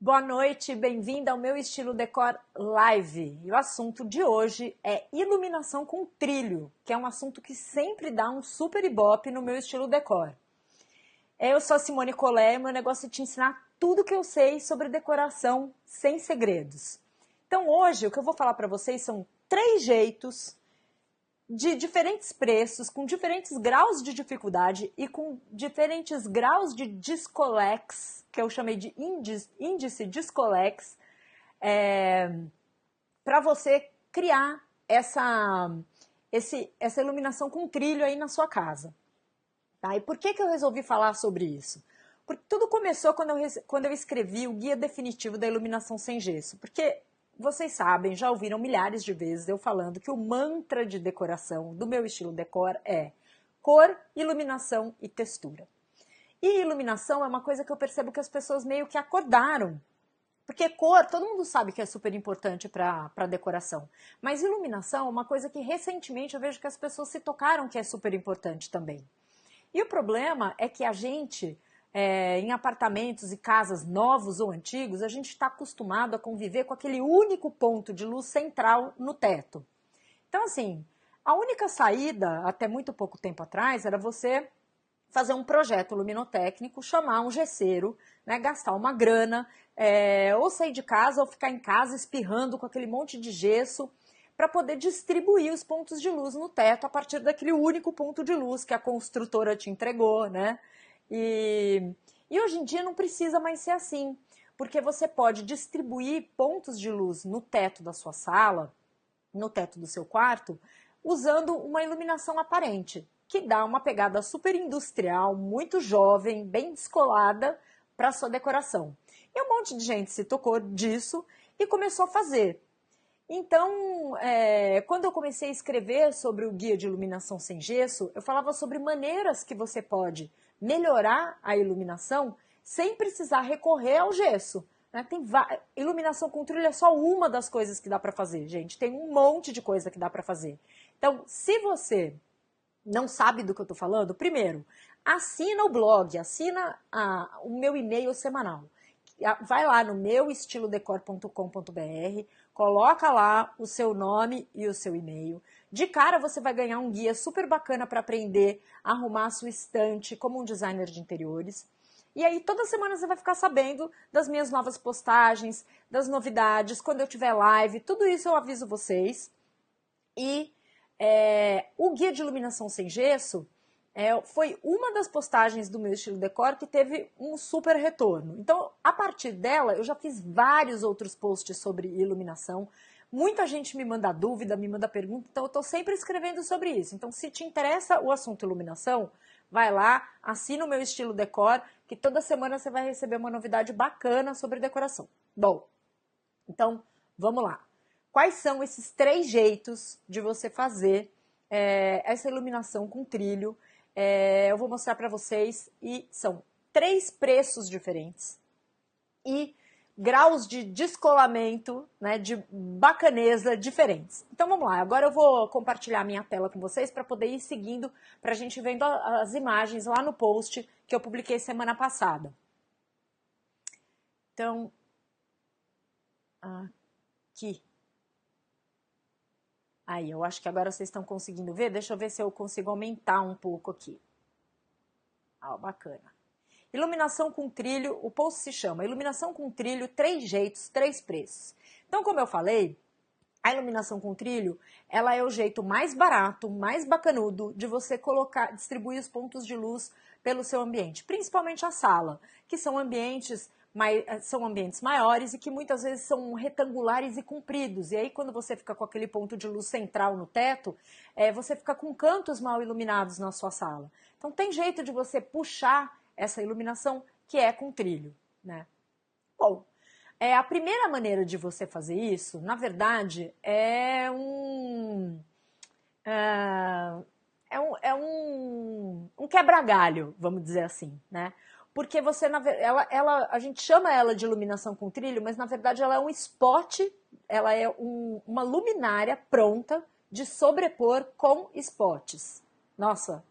Boa noite, bem-vinda ao meu Estilo Decor Live. E o assunto de hoje é iluminação com trilho, que é um assunto que sempre dá um super ibope no meu Estilo Decor. Eu sou a Simone Collet e meu negócio é te ensinar tudo que eu sei sobre decoração sem segredos. Então hoje o que eu vou falar para vocês são 3 jeitos de diferentes preços, com diferentes graus de dificuldade e com diferentes graus de Discolex, que eu chamei de índice Discolex, para você criar essa iluminação com trilho aí na sua casa. Tá? E por que eu resolvi falar sobre isso? Porque tudo começou quando eu escrevi o Guia Definitivo da Iluminação Sem Gesso. Porque vocês sabem, já ouviram milhares de vezes eu falando que o mantra de decoração do meu estilo decor é cor, iluminação e textura. E iluminação é uma coisa que eu percebo que as pessoas meio que acordaram. Porque cor, todo mundo sabe que é super importante para decoração. Mas iluminação é uma coisa que recentemente eu vejo que as pessoas se tocaram que é super importante também. E o problema é que a gente, em apartamentos e casas novos ou antigos, a gente está acostumado a conviver com aquele único ponto de luz central no teto. Então, assim, a única saída, até muito pouco tempo atrás, era você fazer um projeto luminotécnico, chamar um gesseiro, né, gastar uma grana, ou sair de casa ou ficar em casa espirrando com aquele monte de gesso, para poder distribuir os pontos de luz no teto a partir daquele único ponto de luz que a construtora te entregou, né? E hoje em dia não precisa mais ser assim, porque você pode distribuir pontos de luz no teto da sua sala, no teto do seu quarto, usando uma iluminação aparente, que dá uma pegada super industrial, muito jovem, bem descolada para a sua decoração. E um monte de gente se tocou disso e começou a fazer. Então, quando eu comecei a escrever sobre o guia de iluminação sem gesso, eu falava sobre maneiras que você pode melhorar a iluminação sem precisar recorrer ao gesso. Né? Iluminação com trilho é só uma das coisas que dá para fazer, gente. Tem um monte de coisa que dá para fazer. Então, se você não sabe do que eu estou falando, primeiro, assina o blog, assina o meu e-mail semanal. Vai lá no meuestilodecor.com.br, coloca lá o seu nome e o seu e-mail. De cara você vai ganhar um guia super bacana para aprender a arrumar a sua estante como um designer de interiores. E aí toda semana você vai ficar sabendo das minhas novas postagens, das novidades, quando eu tiver live, tudo isso eu aviso vocês. E o guia de iluminação sem gesso foi uma das postagens do meu estilo decor que teve um super retorno. Então, a partir dela, eu já fiz vários outros posts sobre iluminação. Muita gente me manda dúvida, me manda pergunta, então eu estou sempre escrevendo sobre isso. Então, se te interessa o assunto iluminação, vai lá, assina o meu estilo decor, que toda semana você vai receber uma novidade bacana sobre decoração. Bom, então, vamos lá. Quais são esses 3 jeitos de você fazer essa iluminação com trilho? Eu vou mostrar para vocês e são 3 preços diferentes e graus de descolamento, né, de bacaneza diferentes. Então vamos lá, agora eu vou compartilhar minha tela com vocês para poder ir seguindo, para a gente vendo as imagens lá no post que eu publiquei semana passada. Então, aqui. Aí, eu acho que agora vocês estão conseguindo ver. Deixa eu ver se eu consigo aumentar um pouco aqui. Bacana. Iluminação com trilho, o post se chama Iluminação com trilho, 3 jeitos, 3 preços. Então, como eu falei, a iluminação com trilho, ela é o jeito mais barato, mais bacanudo de você distribuir os pontos de luz pelo seu ambiente, principalmente a sala, que são ambientes maiores e que muitas vezes são retangulares e compridos. E aí, quando você fica com aquele ponto de luz central no teto, você fica com cantos mal iluminados na sua sala. Então, tem jeito de você puxar essa iluminação que é com trilho, né? Bom, a primeira maneira de você fazer isso, na verdade, um quebra-galho, vamos dizer assim, né? Porque a gente chama ela de iluminação com trilho, mas na verdade ela é um spot, ela é uma luminária pronta de sobrepor com spots. Nossa,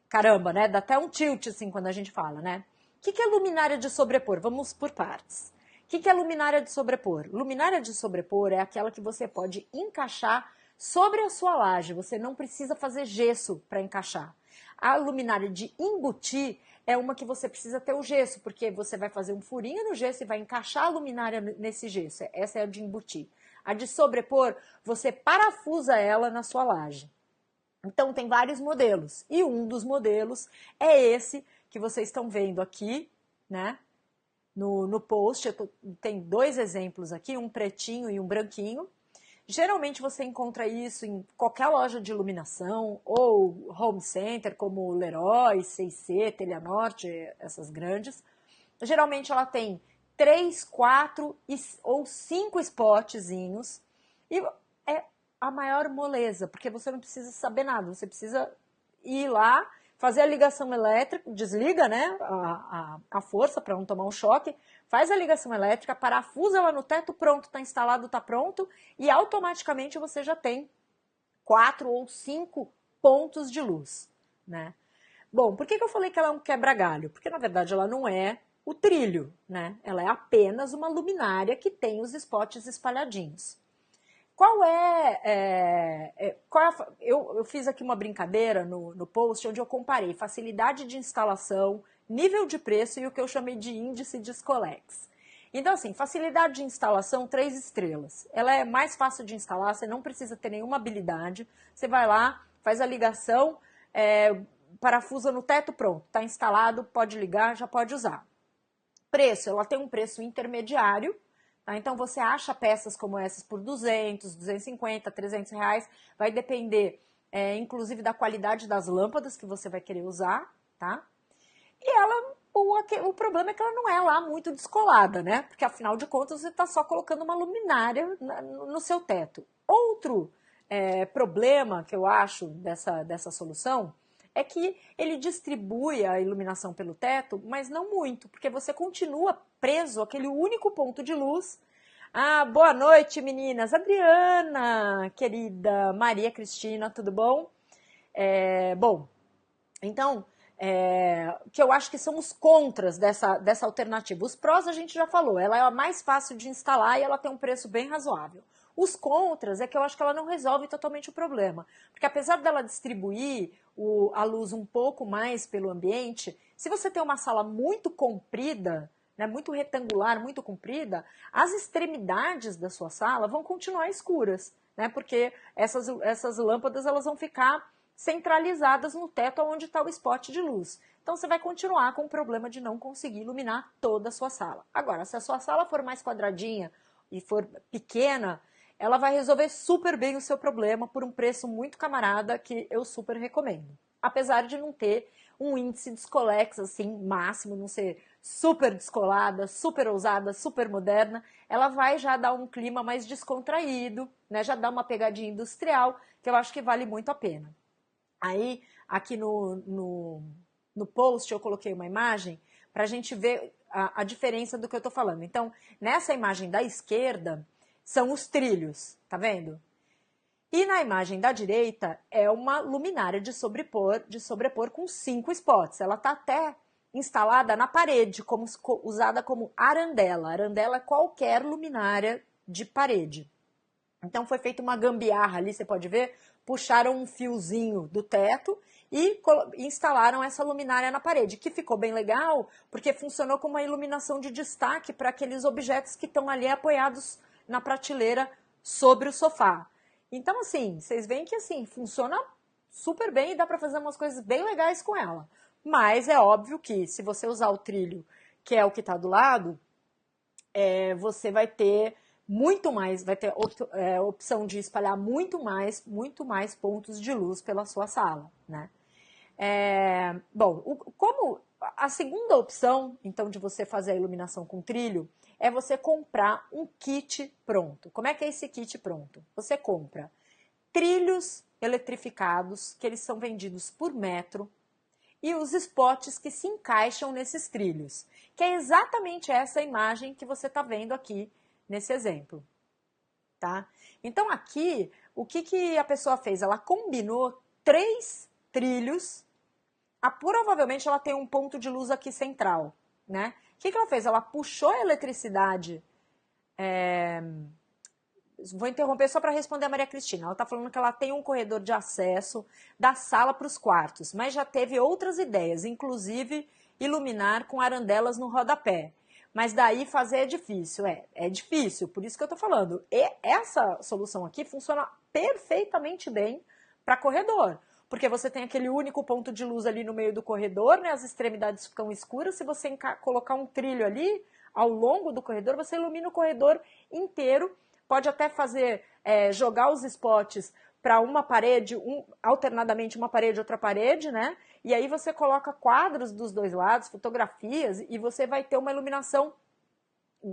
caramba, né? Dá até um tilt assim quando a gente fala, né? O que é luminária de sobrepor? Vamos por partes. O que é luminária de sobrepor? Luminária de sobrepor é aquela que você pode encaixar sobre a sua laje, você não precisa fazer gesso para encaixar. A luminária de embutir é uma que você precisa ter o gesso, porque você vai fazer um furinho no gesso e vai encaixar a luminária nesse gesso. Essa é a de embutir. A de sobrepor, você parafusa ela na sua laje. Então tem vários modelos, e um dos modelos é esse que vocês estão vendo aqui, né? No post, tem dois exemplos aqui, um pretinho e um branquinho. Geralmente você encontra isso em qualquer loja de iluminação ou home center, como Leroy, C&C, Telha Norte, essas grandes. Geralmente ela tem 3, 4 ou 5 spotzinhos e é a maior moleza, porque você não precisa saber nada, você precisa ir lá, fazer a ligação elétrica, desliga, né, a força para não tomar um choque, faz a ligação elétrica, parafusa lá no teto, pronto, está instalado, está pronto, e automaticamente você já tem 4 ou 5 pontos de luz, né? Bom, por que eu falei que ela é um quebra-galho? Porque, na verdade, ela não é o trilho, né? Ela é apenas uma luminária que tem os spots espalhadinhos. Eu fiz aqui uma brincadeira no post onde eu comparei facilidade de instalação, nível de preço e o que eu chamei de índice de Scolex. Então, assim, facilidade de instalação, 3 estrelas. Ela é mais fácil de instalar, você não precisa ter nenhuma habilidade. Você vai lá, faz a ligação, parafusa no teto, pronto. Está instalado, pode ligar, já pode usar. Preço, ela tem um preço intermediário. Tá? Então, você acha peças como essas por 200, 250, 300 reais. Vai depender, inclusive, da qualidade das lâmpadas que você vai querer usar, tá? E o problema é que ela não é lá muito descolada, né? Porque, afinal de contas, você está só colocando uma luminária no seu teto. Outro problema que eu acho dessa solução é que ele distribui a iluminação pelo teto, mas não muito, porque você continua preso àquele único ponto de luz. Ah, boa noite, meninas. Adriana, querida, Maria Cristina, tudo bom? Bom, então, que eu acho que são os contras dessa alternativa. Os prós a gente já falou, ela é a mais fácil de instalar e ela tem um preço bem razoável. Os contras é que eu acho que ela não resolve totalmente o problema, porque apesar dela distribuir a luz um pouco mais pelo ambiente, se você tem uma sala muito comprida, né, muito retangular, muito comprida, as extremidades da sua sala vão continuar escuras, né, porque essas lâmpadas elas vão ficar centralizadas no teto onde está o spot de luz. Então você vai continuar com o problema de não conseguir iluminar toda a sua sala. Agora, se a sua sala for mais quadradinha e for pequena, ela vai resolver super bem o seu problema por um preço muito camarada que eu super recomendo. Apesar de não ter um índice de Scolex assim máximo, não ser super descolada, super ousada, super moderna, ela vai já dar um clima mais descontraído, né? Já dá uma pegadinha industrial que eu acho que vale muito a pena. Aí, aqui no post, eu coloquei uma imagem para a gente ver a diferença do que eu estou falando. Então, nessa imagem da esquerda, são os trilhos, tá vendo? E na imagem da direita, é uma luminária de sobrepor com 5 spots. Ela está até instalada na parede, usada como arandela. Arandela é qualquer luminária de parede. Então, foi feita uma gambiarra ali, você pode ver, puxaram um fiozinho do teto e instalaram essa luminária na parede, que ficou bem legal, porque funcionou como uma iluminação de destaque para aqueles objetos que estão ali apoiados na prateleira sobre o sofá. Então, assim, vocês veem que assim, funciona super bem e dá para fazer umas coisas bem legais com ela. Mas é óbvio que se você usar o trilho, que é o que está do lado, você vai ter muito mais, vai ter opção de espalhar muito mais pontos de luz pela sua sala, né? Bom, como a segunda opção, então, de você fazer a iluminação com trilho, é você comprar um kit pronto. Como é que é esse kit pronto? Você compra trilhos eletrificados, que eles são vendidos por metro, e os spots que se encaixam nesses trilhos, que é exatamente essa imagem que você está vendo aqui nesse exemplo, tá? Então aqui, o que a pessoa fez? Ela combinou 3 trilhos, provavelmente ela tem um ponto de luz aqui central, né? que ela fez? Ela puxou a eletricidade. Vou interromper só para responder a Maria Cristina. Ela está falando que ela tem um corredor de acesso da sala para os quartos, mas já teve outras ideias, inclusive iluminar com arandelas no rodapé. Mas daí fazer é difícil, é difícil, por isso que eu estou falando. E essa solução aqui funciona perfeitamente bem para corredor, porque você tem aquele único ponto de luz ali no meio do corredor, né? As extremidades ficam escuras, se você colocar um trilho ali ao longo do corredor, você ilumina o corredor inteiro. Pode até fazer, jogar os spots para uma parede, alternadamente uma parede, outra parede, né? E aí você coloca quadros dos dois lados, fotografias, e você vai ter uma iluminação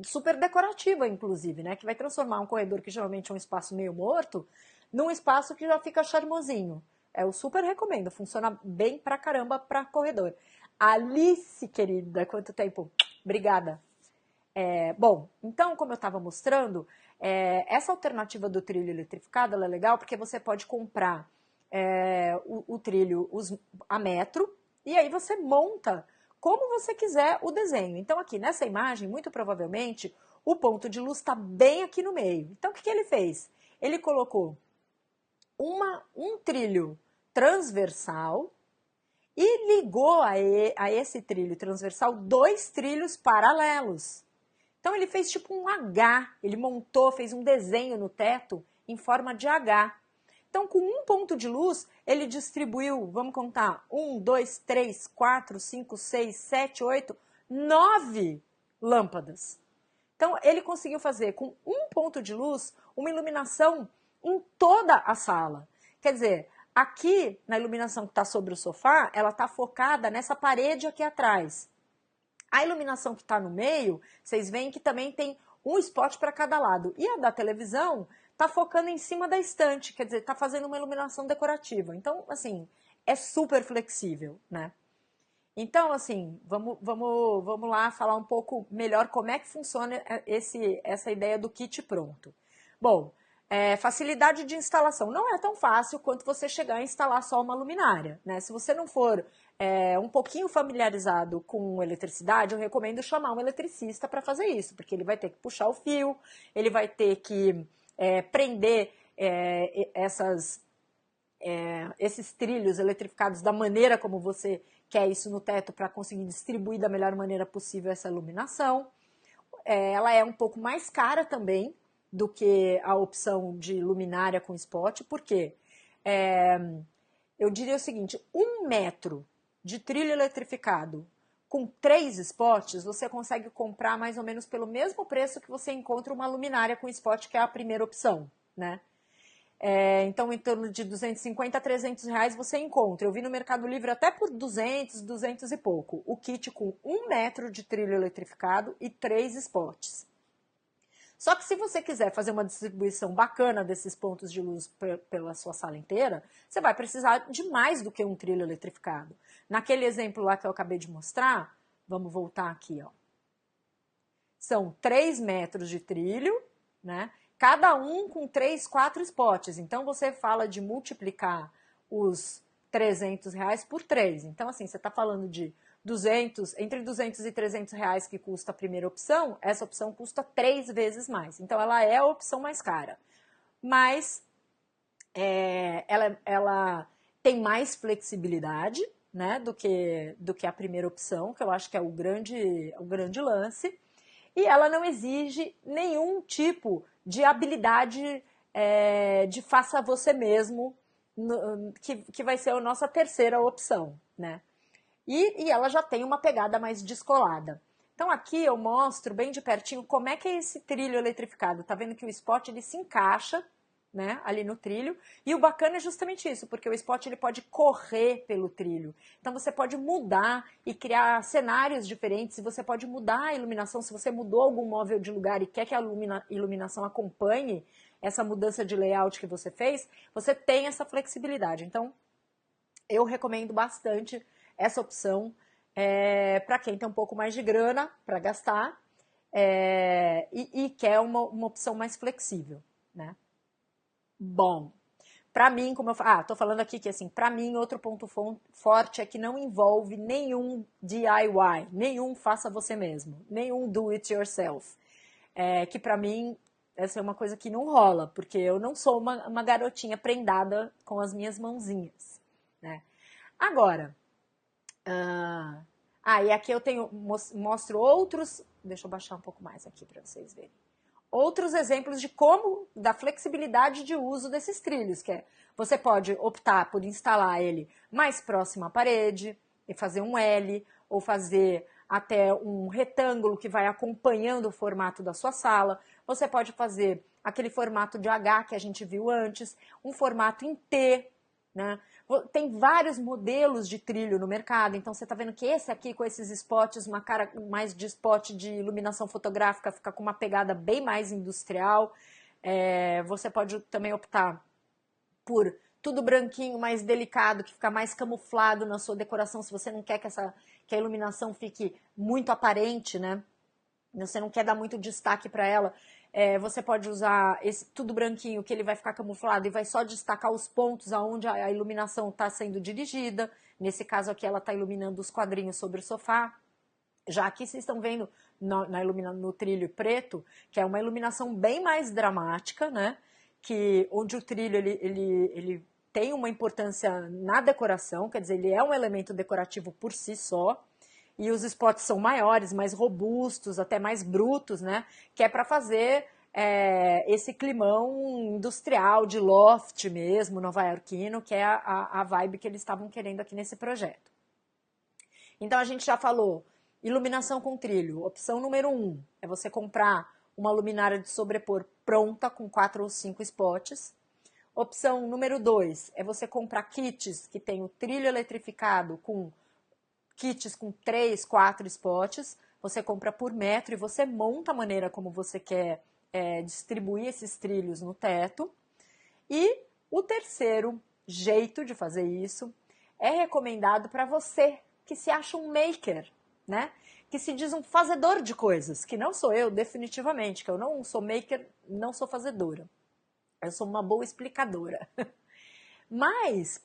super decorativa, inclusive, né? Que vai transformar um corredor que geralmente é um espaço meio morto, num espaço que já fica charmosinho. Eu super recomendo, funciona bem pra caramba pra corredor. Alice, querida, quanto tempo? Obrigada. Bom, então, como eu estava mostrando, essa alternativa do trilho eletrificado ela é legal porque você pode comprar o trilho a metro e aí você monta como você quiser o desenho. Então, aqui nessa imagem, muito provavelmente, o ponto de luz está bem aqui no meio. Então, o que ele fez? Ele colocou um trilho transversal e ligou a esse trilho transversal 2 trilhos paralelos. Então ele fez tipo um H, ele montou, fez um desenho no teto em forma de H. Então com um ponto de luz, ele distribuiu, vamos contar, 1, 2, 3, 4, 5, 6, 7, 8, 9 lâmpadas. Então ele conseguiu fazer com um ponto de luz uma iluminação em toda a sala. Quer dizer, aqui na iluminação que está sobre o sofá, ela está focada nessa parede aqui atrás. A iluminação que está no meio, vocês veem que também tem um spot para cada lado. E a da televisão está focando em cima da estante, quer dizer, está fazendo uma iluminação decorativa. Então, assim, é super flexível, né? Então, assim, vamos lá falar um pouco melhor como é que funciona essa ideia do kit pronto. Bom, facilidade de instalação. Não é tão fácil quanto você chegar a instalar só uma luminária, né? Se você não for um pouquinho familiarizado com eletricidade, eu recomendo chamar um eletricista para fazer isso, porque ele vai ter que puxar o fio, ele vai ter que prender esses trilhos eletrificados da maneira como você quer isso no teto para conseguir distribuir da melhor maneira possível essa iluminação. Ela é um pouco mais cara também do que a opção de luminária com spot, porque eu diria o seguinte, 1 metro de trilho eletrificado com 3 spots, você consegue comprar mais ou menos pelo mesmo preço que você encontra uma luminária com spot, que é a primeira opção, né? Então, em torno de 250 a 300 reais você encontra. Eu vi no Mercado Livre até por 200, 200 e pouco. O kit com 1 metro de trilho eletrificado e 3 spots. Só que se você quiser fazer uma distribuição bacana desses pontos de luz pela sua sala inteira, você vai precisar de mais do que um trilho eletrificado. Naquele exemplo lá que eu acabei de mostrar, vamos voltar aqui, ó. São 3 metros de trilho, né? Cada um com 3, 4 spots. Então, você fala de multiplicar os 300 reais por 3. Então, assim, você está falando de 200, entre 200 e 300 reais que custa a primeira opção, essa opção custa 3 vezes mais. Então, ela é a opção mais cara. Mas ela tem mais flexibilidade, né, do que a primeira opção, que eu acho que é o grande lance. E ela não exige nenhum tipo de habilidade de faça você mesmo, que vai ser a nossa terceira opção, né? E ela já tem uma pegada mais descolada. Então aqui eu mostro bem de pertinho como é que é esse trilho eletrificado. Tá vendo que o spot ele se encaixa, né, ali no trilho, e o bacana é justamente isso, porque o spot ele pode correr pelo trilho. Então você pode mudar e criar cenários diferentes, você pode mudar a iluminação, se você mudou algum móvel de lugar e quer que a iluminação acompanhe essa mudança de layout que você fez, você tem essa flexibilidade. Então eu recomendo bastante essa opção para quem tem um pouco mais de grana para gastar e quer uma opção mais flexível, né? Bom, Pra mim, como eu falo, tô falando aqui que assim, pra mim outro ponto forte é que não envolve nenhum DIY, nenhum faça você mesmo, nenhum do it yourself. Que pra mim essa é uma coisa que não rola, porque eu não sou uma garotinha prendada com as minhas mãozinhas, né? Agora, e aqui eu mostro outros, deixa eu baixar um pouco mais aqui para vocês verem. Outros exemplos de como, da flexibilidade de uso desses trilhos, que é, você pode optar por instalar ele mais próximo à parede, e fazer um L, ou fazer até um retângulo que vai acompanhando o formato da sua sala. Você pode fazer aquele formato de H que a gente viu antes, um formato em T, né? Tem vários modelos de trilho no mercado, então você está vendo que esse aqui com esses spots, uma cara mais de spot de iluminação fotográfica, fica com uma pegada bem mais industrial. Você pode também optar por tudo branquinho, mais delicado, que fica mais camuflado na sua decoração, se você não quer que a iluminação fique muito aparente, né? Você não quer dar muito destaque para ela. Você pode usar esse tudo branquinho, que ele vai ficar camuflado e vai só destacar os pontos aonde a iluminação está sendo dirigida. Nesse caso aqui, ela está iluminando os quadrinhos sobre o sofá. Já aqui vocês estão vendo no trilho preto, que é uma iluminação bem mais dramática, né? Onde o trilho ele tem uma importância na decoração, quer dizer, ele é um elemento decorativo por si só. E os spots são maiores, mais robustos, até mais brutos, né? Que é para fazer esse climão industrial, de loft mesmo, nova-iorquino, que é a vibe que eles estavam querendo aqui nesse projeto. Então a gente já falou, iluminação com trilho. Opção número 1 é você comprar uma luminária de sobrepor pronta com 4 ou 5 spots. Opção número 2 é você comprar kits que tem o trilho eletrificado com kits com 3, 4 spots, você compra por metro e você monta a maneira como você quer distribuir esses trilhos no teto. E o terceiro jeito de fazer isso é recomendado para você que se acha um maker, né? Que se diz um fazedor de coisas, que não sou eu definitivamente, que eu não sou maker, não sou fazedora. Eu sou uma boa explicadora. Mas,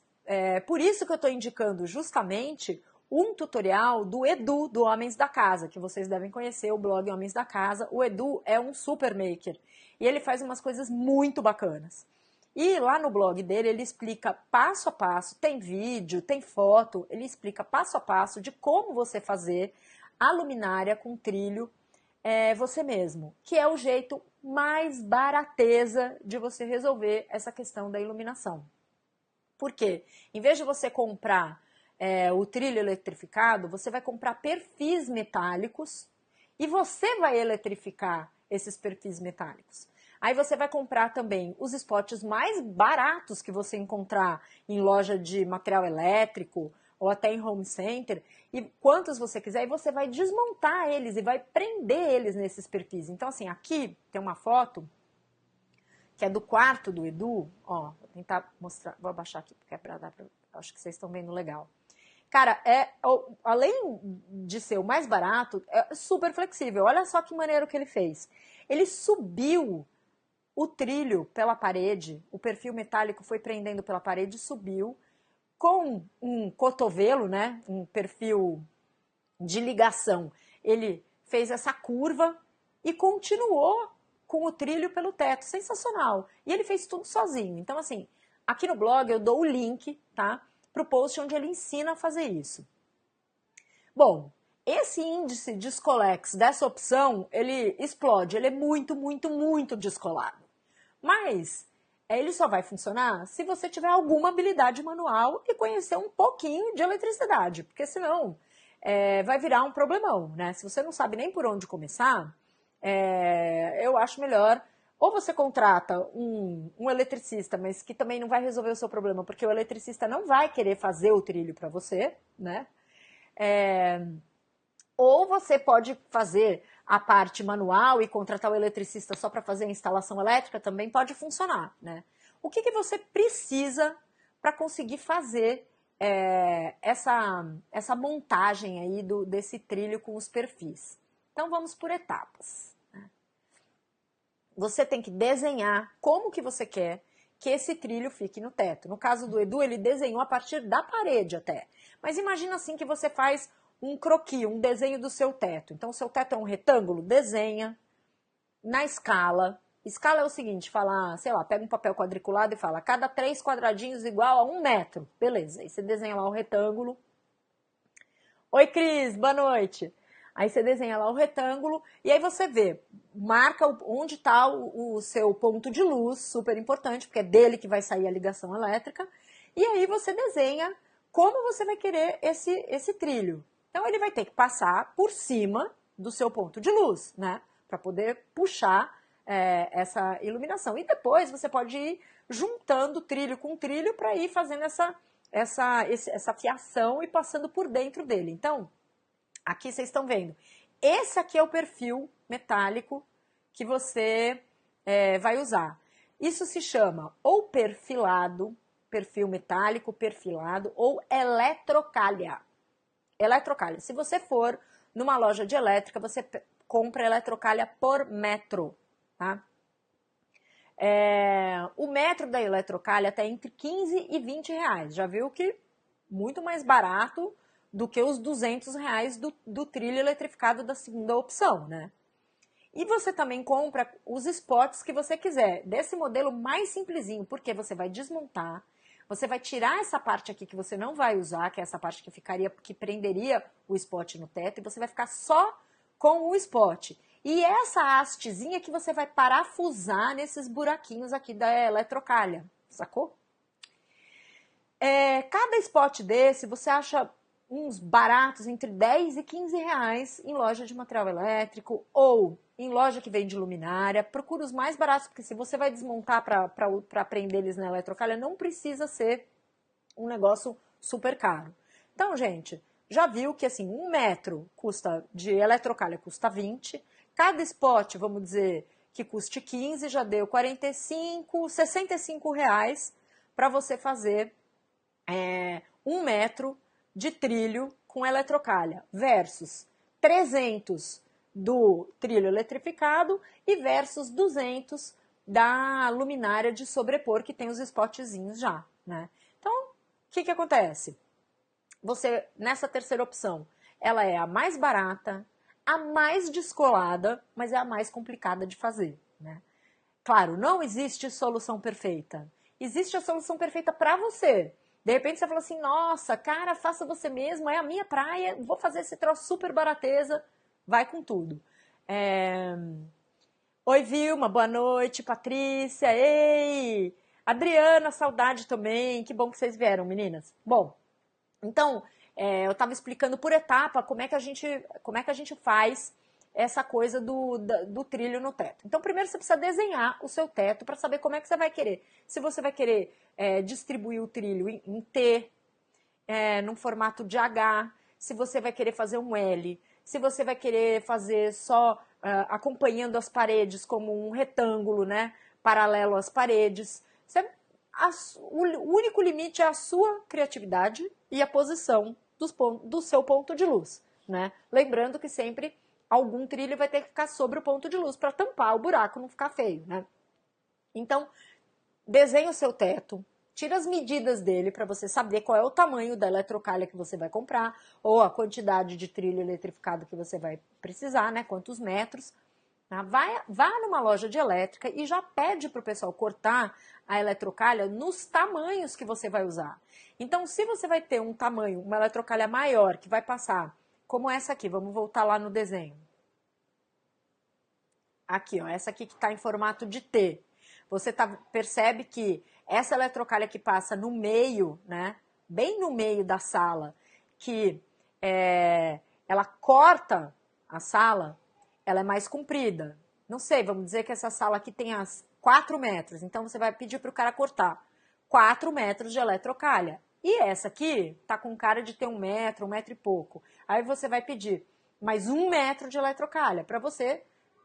por isso que eu estou indicando justamente um tutorial do Edu, do Homens da Casa, que vocês devem conhecer, o blog Homens da Casa. O Edu é um super maker e ele faz umas coisas muito bacanas. E lá no blog dele ele explica passo a passo, tem vídeo, tem foto, ele explica passo a passo de como você fazer a luminária com trilho você mesmo, que é o jeito mais barateza de você resolver essa questão da iluminação. Por quê? Em vez de você comprar o trilho eletrificado, você vai comprar perfis metálicos e você vai eletrificar esses perfis metálicos. Aí você vai comprar também os spots mais baratos que você encontrar em loja de material elétrico ou até em home center, e quantos você quiser, e você vai desmontar eles e vai prender eles nesses perfis. Então, assim, aqui tem uma foto que é do quarto do Edu, ó, vou tentar mostrar, vou abaixar aqui, porque é pra dar pra, acho que vocês estão vendo legal. Cara, além de ser o mais barato, é super flexível. Olha só que maneiro que ele fez. Ele subiu o trilho pela parede, o perfil metálico foi prendendo pela parede, subiu com um cotovelo, né, um perfil de ligação. Ele fez essa curva e continuou com o trilho pelo teto. Sensacional. E ele fez tudo sozinho. Então, assim, aqui no blog eu dou o link, tá? Para o post onde ele ensina a fazer isso. Bom, esse índice descolex dessa opção, ele explode. Ele é muito, muito, muito descolado. Mas ele só vai funcionar se você tiver alguma habilidade manual e conhecer um pouquinho de eletricidade. Porque senão vai virar um problemão, né? Se você não sabe nem por onde começar, eu acho melhor ou você contrata um eletricista, mas que também não vai resolver o seu problema, porque o eletricista não vai querer fazer o trilho para você, né? Ou você pode fazer a parte manual e contratar o eletricista só para fazer a instalação elétrica, também pode funcionar, né? O que você precisa para conseguir fazer essa montagem aí desse trilho com os perfis? Então vamos por etapas. Você tem que desenhar como que você quer que esse trilho fique no teto. No caso do Edu, ele desenhou a partir da parede até. Mas imagina assim que você faz um croquis, um desenho do seu teto. Então, o seu teto é um retângulo, desenha na escala. Escala é o seguinte, fala, sei lá, pega um papel quadriculado e fala, cada 3 quadradinhos igual a 1 metro. Beleza, aí você desenha lá o retângulo. Oi, Cris, boa noite. Aí você desenha lá o retângulo e aí você vê, marca onde está o seu ponto de luz, super importante, porque é dele que vai sair a ligação elétrica. E aí você desenha como você vai querer esse trilho. Então ele vai ter que passar por cima do seu ponto de luz, né? Para poder puxar essa iluminação. E depois você pode ir juntando trilho com trilho para ir fazendo essa fiação e passando por dentro dele. Então, aqui vocês estão vendo. Esse aqui é o perfil metálico que você vai usar. Isso se chama ou perfilado, perfil metálico, perfilado, ou eletrocalha. Eletrocalha. Se você for numa loja de elétrica, você compra eletrocalha por metro, tá? O metro da eletrocalha está entre 15 e 20 reais. Já viu que muito mais barato do que os 200 reais do trilho eletrificado da segunda opção, né? E você também compra os spots que você quiser, desse modelo mais simplesinho, porque você vai desmontar, você vai tirar essa parte aqui que você não vai usar, que é essa parte que prenderia o spot no teto, e você vai ficar só com o spot. E essa hastezinha que você vai parafusar nesses buraquinhos aqui da eletrocalha, sacou? Cada spot desse você acha uns baratos entre 10 e 15 reais em loja de material elétrico ou em loja que vende luminária. Procura os mais baratos, porque se você vai desmontar para prender eles na eletrocalha, não precisa ser um negócio super caro. Então, gente, já viu que assim, 1 metro de eletrocalha custa 20, cada spot, vamos dizer, que custe 15, já deu 45, 65 reais para você fazer 1 metro de trilho com eletrocalha versus 300 do trilho eletrificado e versus 200 da luminária de sobrepor, que tem os spotzinhos já, né? Então, o que acontece? Você, nessa terceira opção, ela é a mais barata, a mais descolada, mas é a mais complicada de fazer, né? Claro, não existe solução perfeita. Existe a solução perfeita para você. De repente você fala assim, nossa, cara, faça você mesmo, é a minha praia, vou fazer esse troço super barateza, vai com tudo. Oi, Vilma, boa noite, Patrícia, ei! Adriana, saudade também, que bom que vocês vieram, meninas. Bom, então, eu estava explicando por etapa como é que a gente faz essa coisa do trilho no teto. Então, primeiro você precisa desenhar o seu teto para saber como é que você vai querer. Se você vai querer distribuir o trilho em T, num formato de H, se você vai querer fazer um L, se você vai querer fazer só acompanhando as paredes como um retângulo, né, paralelo às paredes. O único limite é a sua criatividade e a posição do seu ponto de luz, né? Lembrando que sempre algum trilho vai ter que ficar sobre o ponto de luz para tampar o buraco, não ficar feio, né? Então, desenha o seu teto, tira as medidas dele para você saber qual é o tamanho da eletrocalha que você vai comprar ou a quantidade de trilho eletrificado que você vai precisar, né? Quantos metros. Tá? Vá numa loja de elétrica e já pede para o pessoal cortar a eletrocalha nos tamanhos que você vai usar. Então, se você vai ter um tamanho, uma eletrocalha maior que vai passar, como essa aqui, vamos voltar lá no desenho. Aqui, ó, essa aqui que está em formato de T. Você percebe que essa eletrocalha que passa no meio, né, bem no meio da sala, que ela corta a sala, ela é mais comprida. Não sei, vamos dizer que essa sala aqui tem 4 metros, então você vai pedir para o cara cortar 4 metros de eletrocalha. E essa aqui tá com cara de ter 1 metro e pouco. Aí você vai pedir mais 1 metro de eletrocalha para você.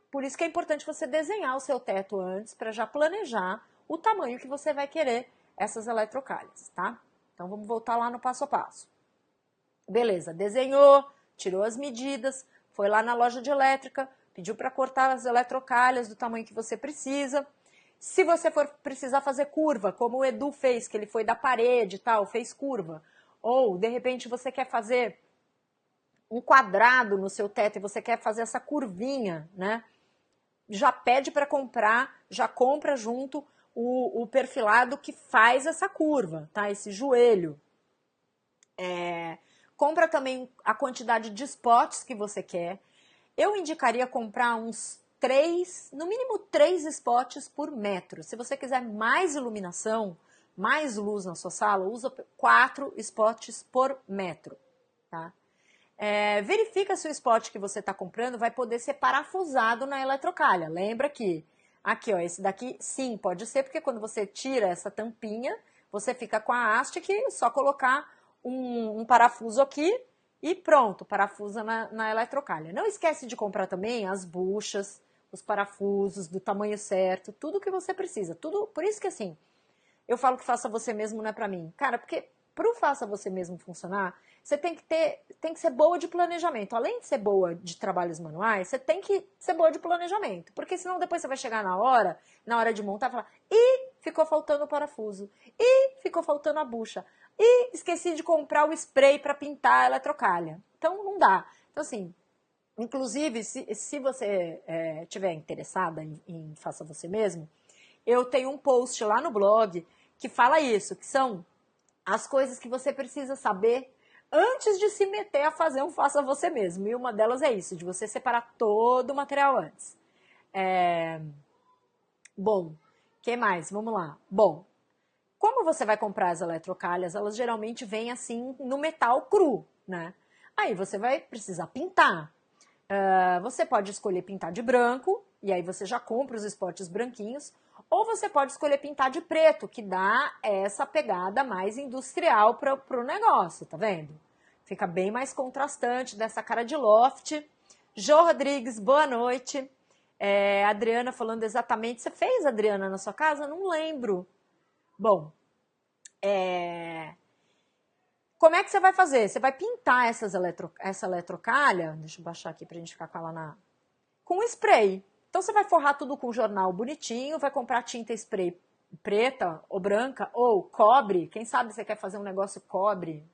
Por isso que é importante você desenhar o seu teto antes, para já planejar o tamanho que você vai querer essas eletrocalhas, tá? Então vamos voltar lá no passo a passo. Beleza, desenhou, tirou as medidas, foi lá na loja de elétrica, pediu para cortar as eletrocalhas do tamanho que você precisa. Se você for precisar fazer curva, como o Edu fez, que ele foi da parede e tal, fez curva. Ou, de repente, você quer fazer um quadrado no seu teto e você quer fazer essa curvinha, né? Já pede para comprar, já compra junto o perfilado que faz essa curva, tá? Esse joelho. Compra também a quantidade de spots que você quer. Eu indicaria comprar uns 3, no mínimo 3 spots por metro. Se você quiser mais iluminação, mais luz na sua sala, usa 4 spots por metro, tá? Verifica se o spot que você está comprando vai poder ser parafusado na eletrocalha. Lembra que aqui, ó, esse daqui, sim, pode ser, porque quando você tira essa tampinha, você fica com a haste que só colocar um parafuso aqui e pronto, parafusa na eletrocalha. Não esquece de comprar também as buchas, os parafusos do tamanho certo, tudo que você precisa. Tudo, por isso que assim, eu falo que faça você mesmo não é pra mim. Cara, porque pro faça você mesmo funcionar, você tem que ser boa de planejamento. Além de ser boa de trabalhos manuais, você tem que ser boa de planejamento. Porque senão depois você vai chegar na hora de montar e falar, ih, ficou faltando o parafuso. Ih, ficou faltando a bucha. Ih, esqueci de comprar o spray para pintar a eletrocalha. Então não dá. Então assim, inclusive, se você estiver interessada em faça você mesmo, eu tenho um post lá no blog que fala isso, que são as coisas que você precisa saber antes de se meter a fazer um faça você mesmo. E uma delas é isso, de você separar todo o material antes. Bom, o que mais? Vamos lá. Bom, como você vai comprar as eletrocalhas, elas geralmente vêm assim no metal cru, né? Aí você vai precisar pintar. Você pode escolher pintar de branco, e aí você já compra os spots branquinhos, ou você pode escolher pintar de preto, que dá essa pegada mais industrial para o negócio, tá vendo? Fica bem mais contrastante dessa cara de loft. Jô Rodrigues, boa noite. Adriana falando exatamente. Você fez, Adriana, na sua casa? Não lembro. Bom, como é que você vai fazer? Você vai pintar essa eletrocalha, deixa eu baixar aqui pra gente ficar com ela com spray. Então você vai forrar tudo com jornal bonitinho, vai comprar tinta spray preta ou branca ou cobre, quem sabe você quer fazer um negócio cobre,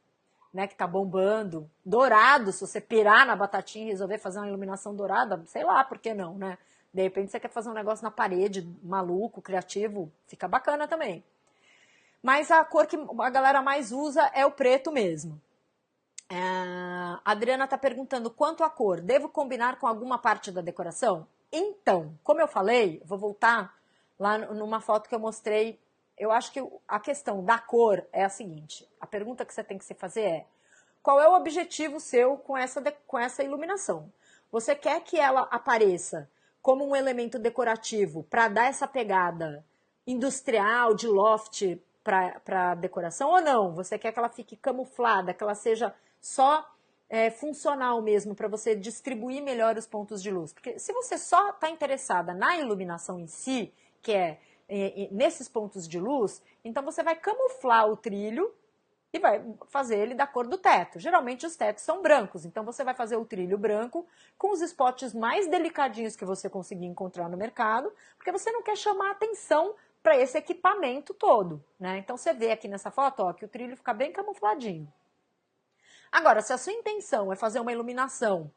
né, que tá bombando, dourado, se você pirar na batatinha e resolver fazer uma iluminação dourada, sei lá, por que não, né? De repente você quer fazer um negócio na parede, maluco, criativo, fica bacana também. Mas a cor que a galera mais usa é o preto mesmo. A Adriana está perguntando quanto à cor. Devo combinar com alguma parte da decoração? Então, como eu falei, vou voltar lá numa foto que eu mostrei. Eu acho que a questão da cor é a seguinte. A pergunta que você tem que se fazer é: qual é o objetivo seu com essa iluminação? Você quer que ela apareça como um elemento decorativo para dar essa pegada industrial, de loft para decoração ou não? Você quer que ela fique camuflada, que ela seja só funcional mesmo, para você distribuir melhor os pontos de luz? Porque se você só está interessada na iluminação em si, que é nesses pontos de luz, então você vai camuflar o trilho e vai fazer ele da cor do teto. Geralmente os tetos são brancos, então você vai fazer o trilho branco com os spots mais delicadinhos que você conseguir encontrar no mercado, porque você não quer chamar atenção para esse equipamento todo, né? Então você vê aqui nessa foto, ó, que o trilho fica bem camufladinho. Agora, se a sua intenção é fazer uma iluminação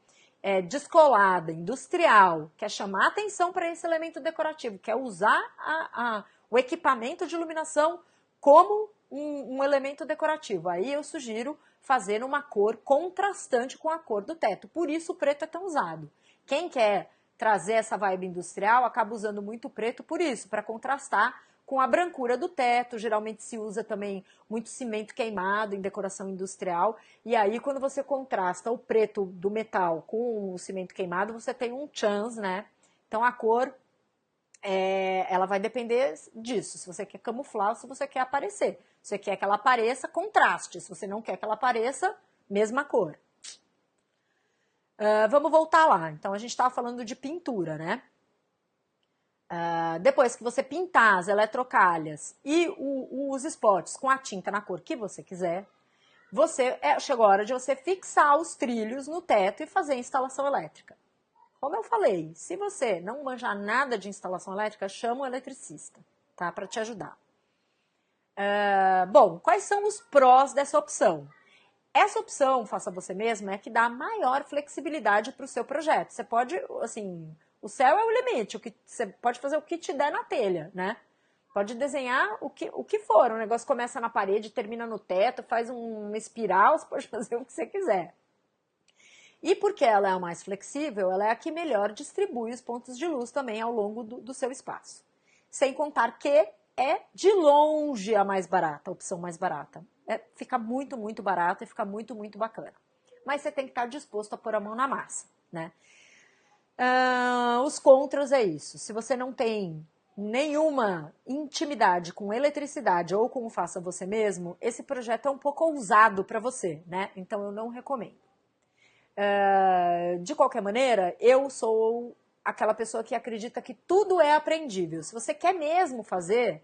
descolada, industrial, quer chamar atenção para esse elemento decorativo, quer usar o equipamento de iluminação como um elemento decorativo, aí eu sugiro fazer uma cor contrastante com a cor do teto. Por isso o preto é tão usado. Quem quer trazer essa vibe industrial acaba usando muito preto por isso, para contrastar com a brancura do teto. Geralmente se usa também muito cimento queimado em decoração industrial, e aí quando você contrasta o preto do metal com o cimento queimado, você tem um chance, né? Então a cor, ela vai depender disso, se você quer camuflar ou se você quer aparecer. Se você quer que ela apareça, contraste. Se você não quer que ela apareça, mesma cor. Vamos voltar lá. Então a gente estava falando de pintura, né? Depois que você pintar as eletrocalhas e os spots com a tinta na cor que você quiser, chegou a hora de você fixar os trilhos no teto e fazer a instalação elétrica. Como eu falei, se você não manjar nada de instalação elétrica, chama um eletricista, tá? Para te ajudar. Bom, quais são os prós dessa opção? Essa opção, faça você mesmo, é que dá maior flexibilidade para o seu projeto. Você pode, assim, o céu é o limite, você pode fazer o que te der na telha, né? Pode desenhar o que for, o negócio começa na parede, termina no teto, faz uma espiral, você pode fazer o que você quiser. E porque ela é a mais flexível, ela é a que melhor distribui os pontos de luz também ao longo do seu espaço. Sem contar que é de longe a mais barata, a opção mais barata. Fica muito, muito barato e fica muito, muito bacana. Mas você tem que estar disposto a pôr a mão na massa, né? Os contras é isso. Se você não tem nenhuma intimidade com eletricidade ou com o faça você mesmo, esse projeto é um pouco ousado para você, né? Então eu não recomendo. De qualquer maneira, eu sou aquela pessoa que acredita que tudo é aprendível. Se você quer mesmo fazer,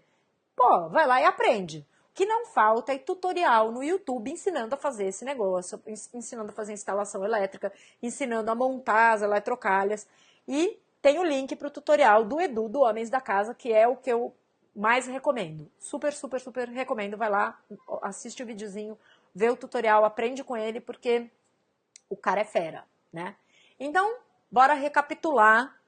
pô, vai lá e aprende. O que não falta é tutorial no YouTube ensinando a fazer esse negócio, ensinando a fazer instalação elétrica, ensinando a montar as eletrocalhas. E tem o link para o tutorial do Edu, do Homens da Casa, que é o que eu mais recomendo. Super, super, super recomendo. Vai lá, assiste o videozinho, vê o tutorial, aprende com ele, porque o cara é fera, né? Então, bora recapitular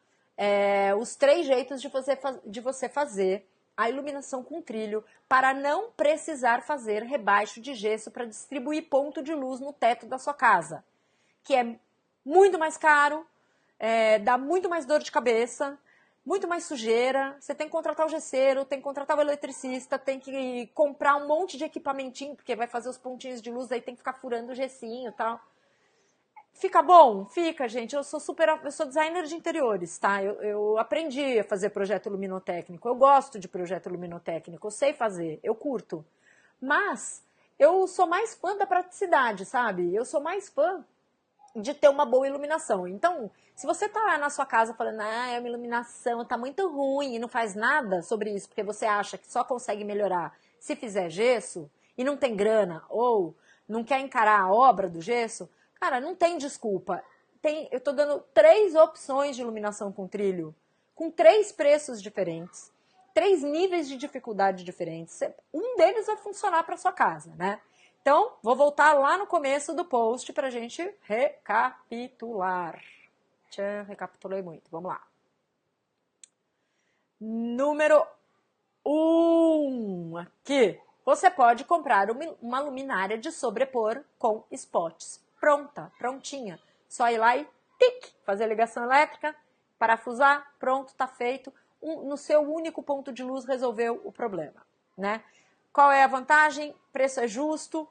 os 3 jeitos de você fazer a iluminação com trilho para não precisar fazer rebaixo de gesso para distribuir ponto de luz no teto da sua casa, que é muito mais caro, dá muito mais dor de cabeça, muito mais sujeira, você tem que contratar o gesseiro, tem que contratar o eletricista, tem que comprar um monte de equipamentinho, porque vai fazer os pontinhos de luz, aí tem que ficar furando o gessinho e tal. Fica bom? Fica, gente. Eu sou designer de interiores, tá? Eu aprendi a fazer projeto luminotécnico. Eu gosto de projeto luminotécnico. Eu sei fazer, eu curto. Mas eu sou mais fã da praticidade, sabe? Eu sou mais fã de ter uma boa iluminação. Então, se você tá lá na sua casa falando, a minha iluminação tá muito ruim e não faz nada sobre isso, porque você acha que só consegue melhorar se fizer gesso e não tem grana ou não quer encarar a obra do gesso, cara, não tem desculpa. Eu estou dando 3 opções de iluminação com trilho, com 3 preços diferentes, 3 níveis de dificuldade diferentes. Um deles vai funcionar para sua casa, né? Então, vou voltar lá no começo do post para a gente recapitular. Recapitulei muito. Vamos lá. Número 1 aqui. Você pode comprar uma luminária de sobrepor com spots. Pronta, prontinha. Só ir lá e tic, fazer a ligação elétrica, parafusar, pronto, tá feito. No seu único ponto de luz resolveu o problema, né? Qual é a vantagem? Preço é justo,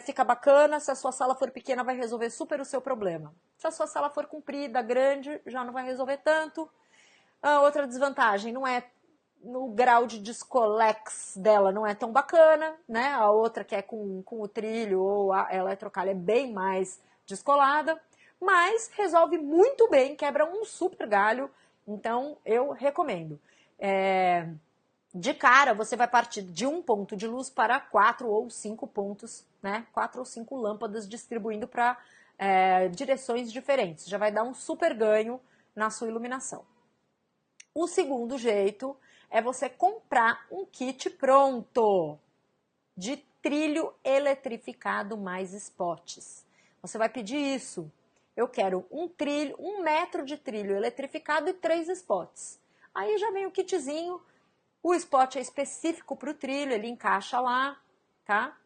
fica bacana. Se a sua sala for pequena, vai resolver super o seu problema. Se a sua sala for comprida, grande, já não vai resolver tanto. Outra desvantagem, não é no grau de descolex dela, não é tão bacana, né? A outra que é com o trilho ou a eletrocalha é bem mais descolada, mas resolve muito bem, quebra um super galho, então eu recomendo. De cara, você vai partir de um ponto de luz para 4 ou 5 pontos, né? 4 ou 5 lâmpadas distribuindo para direções diferentes. Já vai dar um super ganho na sua iluminação. O segundo jeito é você comprar um kit pronto de trilho eletrificado mais spots. Você vai pedir isso. Eu quero 1 metro de trilho eletrificado e 3 spots. Aí já vem o kitzinho. O spot é específico para o trilho, ele encaixa lá, tá?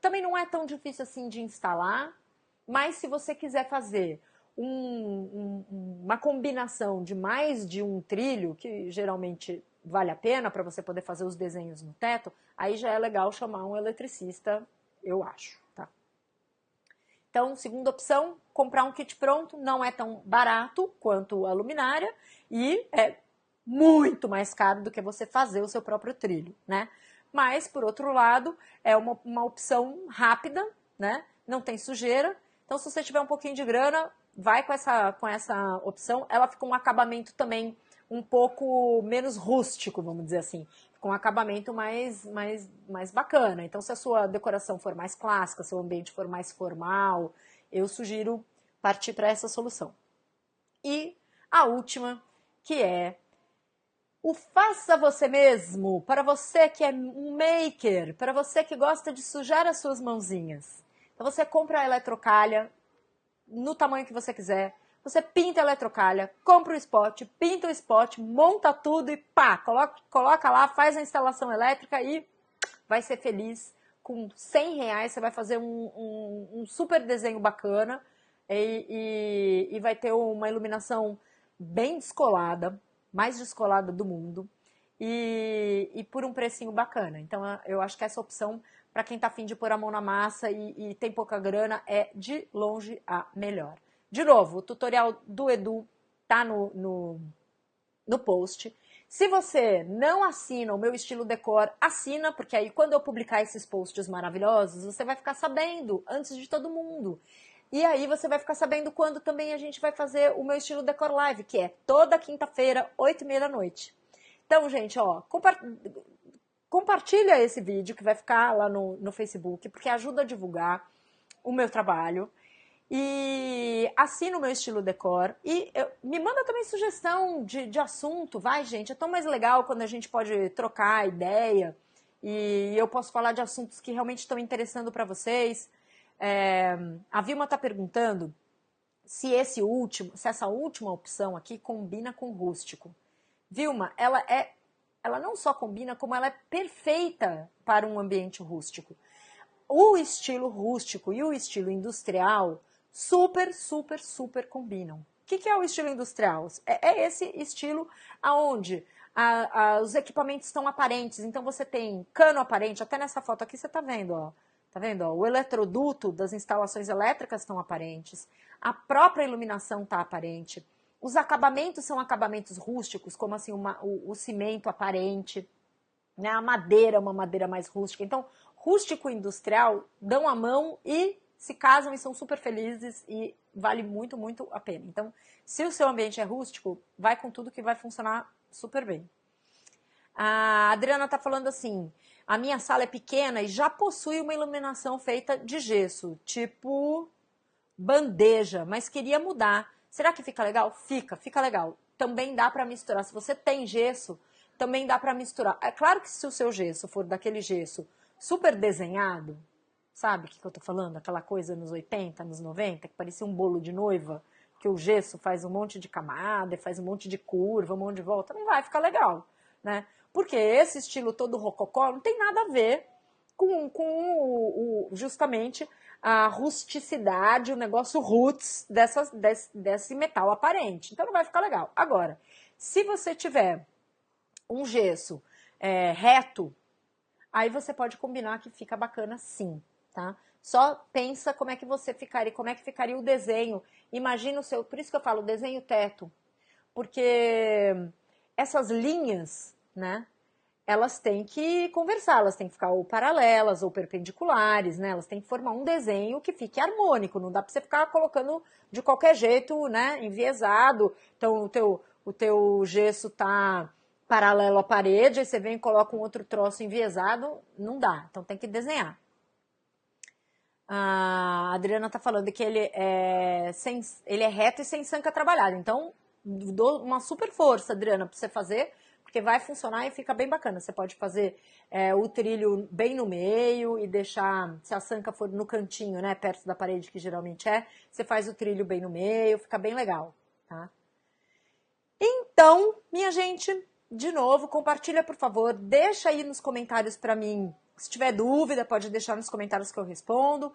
Também não é tão difícil assim de instalar, mas se você quiser fazer uma combinação de mais de um trilho, que geralmente vale a pena para você poder fazer os desenhos no teto, aí já é legal chamar um eletricista, eu acho, tá? Então, segunda opção, comprar um kit pronto, não é tão barato quanto a luminária e é muito mais caro do que você fazer o seu próprio trilho, né? Mas, por outro lado, é uma opção rápida, né? Não tem sujeira. Então, se você tiver um pouquinho de grana, vai com essa opção. Ela fica um acabamento também um pouco menos rústico, vamos dizer assim. Com um acabamento mais bacana. Então, se a sua decoração for mais clássica, seu ambiente for mais formal, eu sugiro partir para essa solução. E a última, que é o faça você mesmo, para você que é um maker, para você que gosta de sujar as suas mãozinhas. Então você compra a eletrocalha no tamanho que você quiser, você pinta a eletrocalha, compra o spot, pinta o spot, monta tudo e pá, coloca lá, faz a instalação elétrica e vai ser feliz. Com R$100 você vai fazer um super desenho bacana e vai ter uma iluminação bem descolada, mais descolada do mundo e por um precinho bacana. Então eu acho que essa opção, para quem tá afim de pôr a mão na massa e tem pouca grana, é de longe a melhor. De novo, o tutorial do Edu tá no post. Se você não assina o meu estilo decor, assina, porque aí quando eu publicar esses posts maravilhosos, você vai ficar sabendo antes de todo mundo. E aí você vai ficar sabendo quando também a gente vai fazer o meu estilo decor live, que é toda quinta-feira, 8h30 da noite. Então, gente, ó, compartilha esse vídeo que vai ficar lá no Facebook, porque ajuda a divulgar o meu trabalho. E assina o meu estilo decor. E me manda também sugestão de assunto, vai, gente. É tão mais legal quando a gente pode trocar ideia. E eu posso falar de assuntos que realmente estão interessando para vocês. A Vilma está perguntando se essa última opção aqui combina com rústico. Vilma, ela não só combina, como ela é perfeita para um ambiente rústico. O estilo rústico e o estilo industrial super, super, super combinam. O que é o estilo industrial? É esse estilo onde os equipamentos estão aparentes. Então você tem cano aparente, até nessa foto aqui você está vendo, ó. Tá vendo? Ó, o eletroduto das instalações elétricas estão aparentes, a própria iluminação está aparente, os acabamentos são acabamentos rústicos, como assim o cimento aparente, né? A madeira é uma madeira mais rústica. Então, rústico e industrial dão a mão e se casam e são super felizes e vale muito, muito a pena. Então, se o seu ambiente é rústico, vai com tudo que vai funcionar super bem. A Adriana está falando assim, a minha sala é pequena e já possui uma iluminação feita de gesso, tipo bandeja, mas queria mudar. Será que fica legal? Fica legal. Também dá para misturar. Se você tem gesso, também dá para misturar. É claro que se o seu gesso for daquele gesso super desenhado, sabe o que eu tô falando? Aquela coisa nos 80, nos 90, que parecia um bolo de noiva, que o gesso faz um monte de camada, faz um monte de curva, um monte de volta, não vai ficar legal, né? Porque esse estilo todo rococó não tem nada a ver com justamente a rusticidade, o negócio roots desse metal aparente. Então não vai ficar legal. Agora, se você tiver um gesso reto, aí você pode combinar que fica bacana sim, tá? Só pensa como é que você ficaria, como é que ficaria o desenho. Imagina o seu, por isso que eu falo desenho teto, porque essas linhas, né? Elas têm que conversar, elas têm que ficar ou paralelas ou perpendiculares, né? Elas têm que formar um desenho que fique harmônico, não dá para você ficar colocando de qualquer jeito, né? Enviesado. Então o teu gesso tá paralelo à parede, aí você vem e coloca um outro troço enviesado, não dá. Então tem que desenhar. A Adriana tá falando que ele é reto e sem sanca trabalhada. Então, dou uma super força, Adriana, para você fazer, porque vai funcionar e fica bem bacana. Você pode fazer o trilho bem no meio e deixar, se a sanca for no cantinho, né, perto da parede, que geralmente você faz o trilho bem no meio, fica bem legal, tá? Então, minha gente, de novo, compartilha, por favor, deixa aí nos comentários para mim. Se tiver dúvida, pode deixar nos comentários que eu respondo.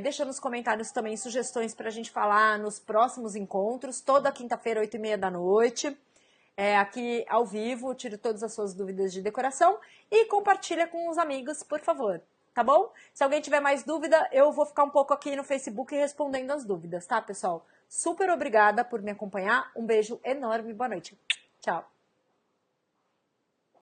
Deixa nos comentários também sugestões para a gente falar nos próximos encontros, toda quinta-feira, 8h30 da noite. Aqui ao vivo, tiro todas as suas dúvidas de decoração e compartilha com os amigos, por favor, tá bom? Se alguém tiver mais dúvida, eu vou ficar um pouco aqui no Facebook respondendo as dúvidas, tá, pessoal? Super obrigada por me acompanhar, um beijo enorme, boa noite. Tchau.